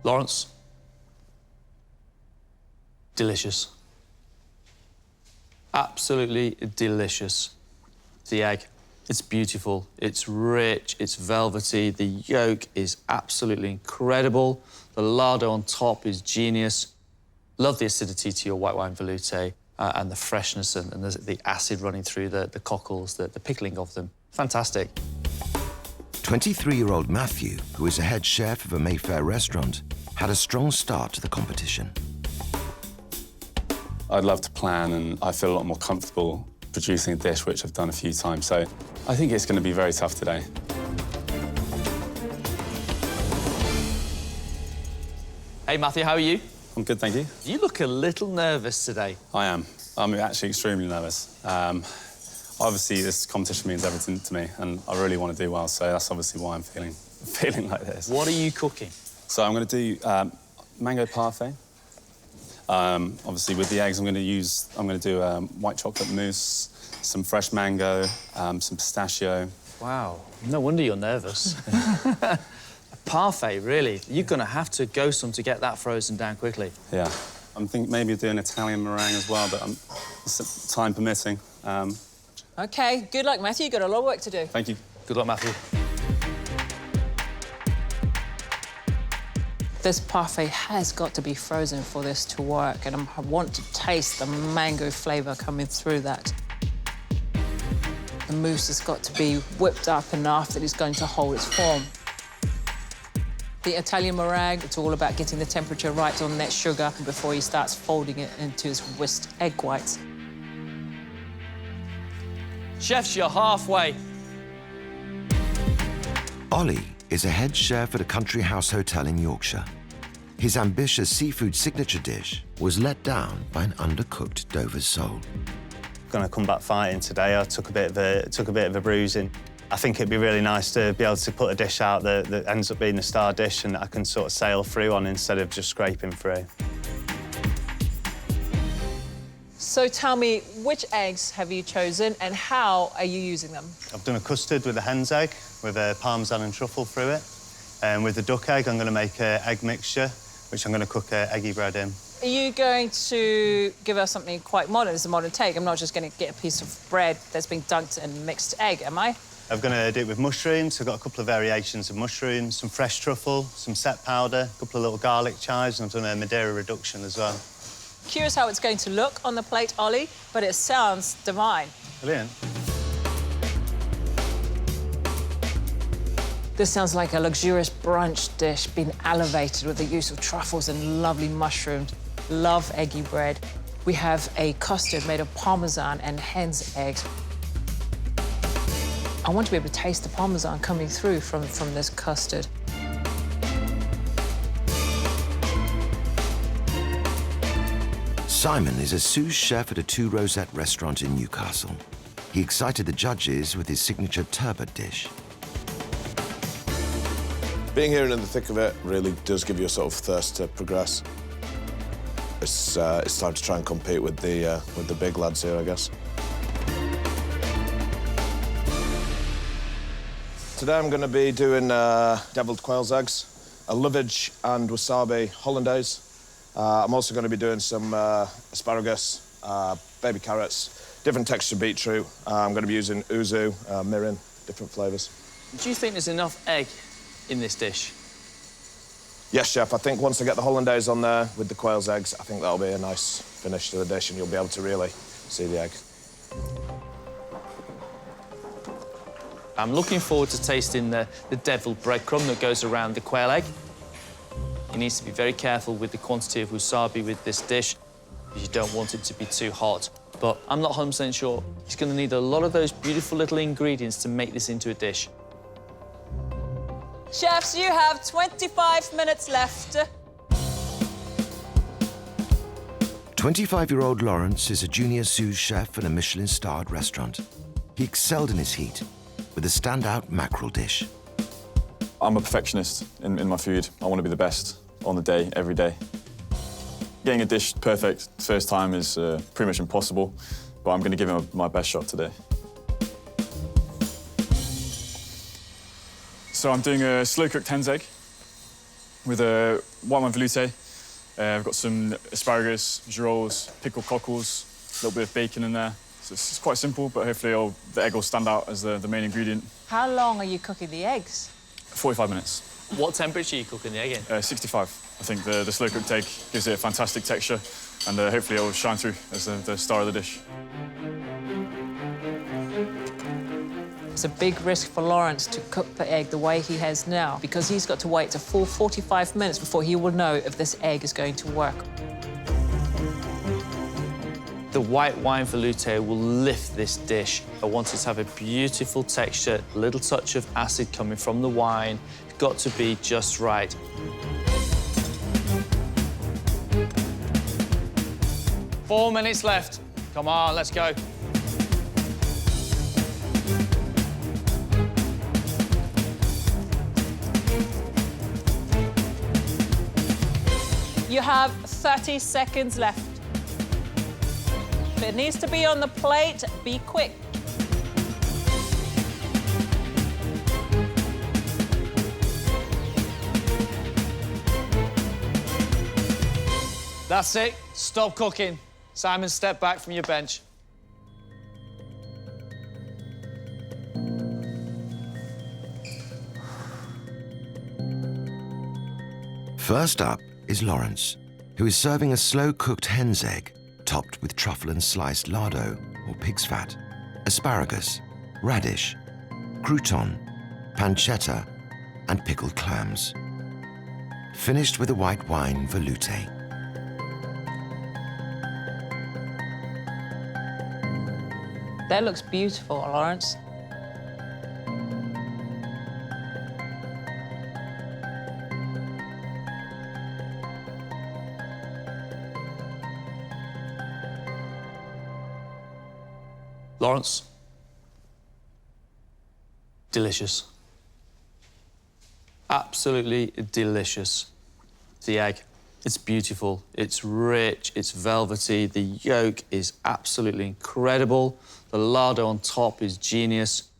Lawrence? Delicious. Absolutely delicious. The egg, it's beautiful, it's rich, it's velvety, the yolk is absolutely incredible, the lardo on top is genius. Love the acidity to your white wine veloute and the freshness and the acid running through the cockles, the pickling of them. Fantastic. 23-year-old Matthew, who is a head chef of a Mayfair restaurant, had a strong start to the competition. I'd love to plan, and I feel a lot more comfortable producing a dish, which I've done a few times, so I think it's going to be very tough today. Hey, Matthew, how are you? I'm good, thank you. You look a little nervous today. I am. I'm actually extremely nervous. Obviously, this competition means everything to me, and I really want to do well, so that's obviously why I'm feeling like this. What are you cooking? So I'm going to do mango parfait. Obviously, with the eggs, I'm going to do white chocolate mousse, some fresh mango, some pistachio. Wow, no wonder you're nervous. A parfait, really? You're going to have to go some to get that frozen down quickly. Yeah. I'm thinking maybe doing Italian meringue as well, but time permitting. OK, good luck, Matthew. You've got a lot of work to do. Thank you. Good luck, Matthew. This parfait has got to be frozen for this to work, and I want to taste the mango flavour coming through that. The mousse has got to be whipped up enough that it's going to hold its form. The Italian meringue, it's all about getting the temperature right on that sugar before he starts folding it into his whisked egg whites. Chefs, you're halfway. Ollie is a head chef at a country house hotel in Yorkshire. His ambitious seafood signature dish was let down by an undercooked Dover's sole. Going to come back fighting today. I took a bit of a bruising. I think it'd be really nice to be able to put a dish out that ends up being a star dish and that I can sort of sail through on instead of just scraping through. So tell me, which eggs have you chosen and how are you using them? I've done a custard with a hen's egg with a parmesan and truffle through it. And with the duck egg, I'm going to make an egg mixture, which I'm going to cook eggy bread in. Are you going to give us something quite modern? It's a modern take. I'm not just going to get a piece of bread that's been dunked in mixed egg, am I? I'm going to do it with mushrooms. I've got a couple of variations of mushrooms, some fresh truffle, some set powder, a couple of little garlic chives, and I've done a Madeira reduction as well. Curious how it's going to look on the plate, Ollie, but it sounds divine. Brilliant. This sounds like a luxurious brunch dish being elevated with the use of truffles and lovely mushrooms. Love eggy bread. We have a custard made of parmesan and hen's eggs. I want to be able to taste the parmesan coming through from this custard. Simon is a sous chef at a Two Rosette restaurant in Newcastle. He excited the judges with his signature turbot dish. Being here and in the thick of it really does give you a sort of thirst to progress. It's time to try and compete with the big lads here, I guess. Today I'm going to be doing devilled quails eggs, a lovage and wasabi hollandaise. I'm also going to be doing some asparagus, baby carrots, different texture beetroot. I'm going to be using uzu, mirin, different flavours. Do you think there's enough egg in this dish? Yes, chef. I think once I get the hollandaise on there with the quails eggs, I think that'll be a nice finish to the dish and you'll be able to really see the egg. I'm looking forward to tasting the deviled breadcrumb that goes around the quail egg. You need to be very careful with the quantity of wasabi with this dish because you don't want it to be too hot. But I'm not 100% sure. He's going to need a lot of those beautiful little ingredients to make this into a dish. Chefs, you have 25 minutes left. 25-year-old Lawrence is a junior sous chef at a Michelin-starred restaurant. He excelled in his heat with a standout mackerel dish. I'm a perfectionist in my food. I want to be the best on the day, every day. Getting a dish perfect first time is pretty much impossible, but I'm going to give it my best shot today. So I'm doing a slow-cooked hen's egg. with a white wine velouté. I've got some asparagus, girolles, pickled cockles, a little bit of bacon in there. So it's quite simple, but hopefully the egg will stand out as the main ingredient. How long are you cooking the eggs? 45 minutes. What temperature are you cooking the egg in? 65. I think the slow-cooked egg gives it a fantastic texture, and hopefully it will shine through as the star of the dish. It's a big risk for Lawrence to cook the egg the way he has now, because he's got to wait a full 45 minutes before he will know if this egg is going to work. The white wine velouté will lift this dish. I want it to have a beautiful texture, a little touch of acid coming from the wine. It's got to be just right. Four minutes left. Come on, let's go. You have 30 seconds left. If it needs to be on the plate, be quick. That's it. Stop cooking. Simon, step back from your bench. First up is Lawrence, who is serving a slow-cooked hen's egg topped with truffle and sliced lardo, or pig's fat, asparagus, radish, crouton, pancetta, and pickled clams. Finished with a white wine velouté. That looks beautiful, Lawrence. Lawrence. Delicious. Absolutely delicious. The egg, it's beautiful, it's rich, it's velvety, the yolk is absolutely incredible, the lardo on top is genius.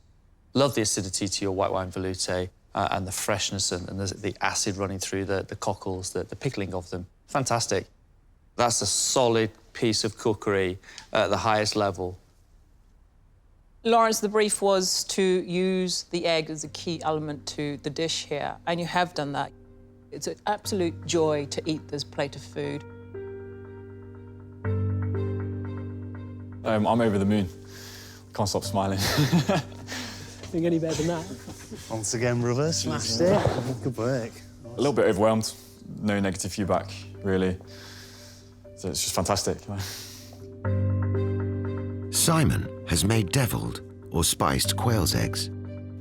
Love the acidity to your white wine velouté and the freshness and the acid running through the cockles, the pickling of them. Fantastic. That's a solid piece of cookery at the highest level. Lawrence, the brief was to use the egg as a key element to the dish here, and you have done that. It's an absolute joy to eat this plate of food. I'm over the moon. Can't stop smiling. Think any better than that? Once again, brother, smashed it. Good work. A little bit overwhelmed. No negative feedback, really. So it's just fantastic. Simon has made devilled or spiced quail's eggs,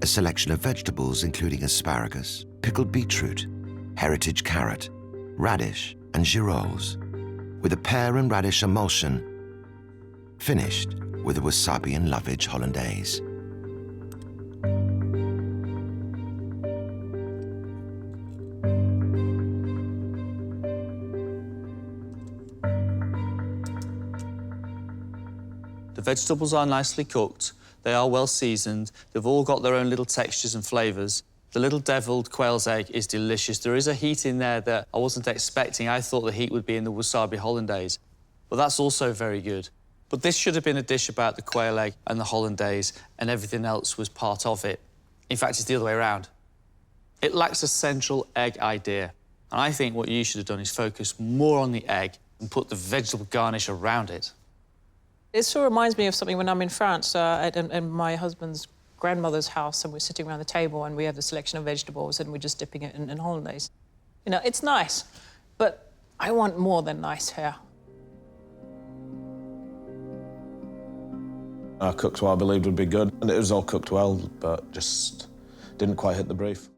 a selection of vegetables including asparagus, pickled beetroot, heritage carrot, radish, and girolles, with a pear and radish emulsion, finished with a wasabi and lovage hollandaise. The vegetables are nicely cooked, they are well seasoned, they've all got their own little textures and flavours. The little devilled quail's egg is delicious. There is a heat in there that I wasn't expecting. I thought the heat would be in the wasabi hollandaise, but that's also very good. But this should have been a dish about the quail egg and the hollandaise, and everything else was part of it. In fact, it's the other way around. It lacks a central egg idea, and I think what you should have done is focus more on the egg and put the vegetable garnish around it. It sort of reminds me of something when I'm in France at my husband's grandmother's house, and we're sitting around the table and we have the selection of vegetables and we're just dipping it in hollandaise. You know, it's nice, but I want more than nice here. I cooked what I believed would be good, and it was all cooked well, but just didn't quite hit the brief.